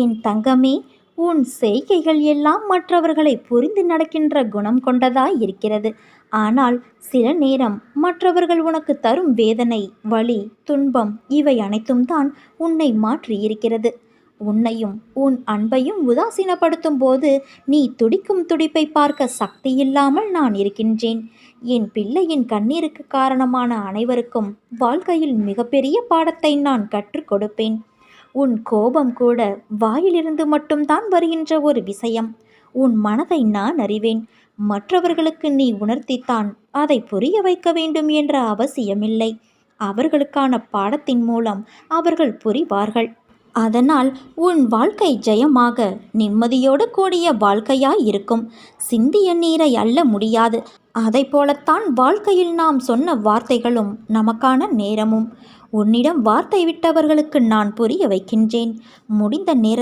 என் தங்கமே, உன் செய்கைகள் எல்லாம் மற்றவர்களை புரிந்து நடக்கின்ற குணம் கொண்டதாய் இருக்கிறது. ஆனால் சில நேரம் மற்றவர்கள் உனக்கு தரும் வேதனை, வலி, துன்பம் இவை அனைத்தும் தான் உன்னை மாற்றியிருக்கிறது. உன்னையும் உன் அன்பையும் உதாசீனப்படுத்தும் போது நீ துடிக்கும் துடிப்பை பார்க்க சக்தியில்லாமல் நான் இருக்கின்றேன். என் பிள்ளையின் கண்ணீருக்கு காரணமான அனைவருக்கும் வாழ்க்கையில் மிகப்பெரிய பாடத்தை நான் கற்றுக் கொடுப்பேன். உன் கோபம் கூட வாயிலிருந்து மட்டும்தான் வருகின்ற ஒரு விஷயம். உன் மனதை நான் அறிவேன். மற்றவர்களுக்கு நீ உணர்த்தித்தான் அதை புரிய வைக்க வேண்டும் என்ற அவசியமில்லை. அவர்களுக்கான பாடத்தின் மூலம் அவர்கள் புரிவார்கள். அதனால் உன் வாழ்க்கை ஜெயமாக நிம்மதியோடு கூடிய வாழ்க்கையாய் இருக்கும். சிந்திய நீரை அள்ள முடியாது. அதை போலத்தான் வாழ்க்கையில் நாம் சொன்ன வார்த்தைகளும் நமக்கான நேரமும். உன்னிடம் வார்த்தை விட்டவர்களுக்கு நான் புரிய வைக்கின்றேன். முடிந்த நேரத்தில்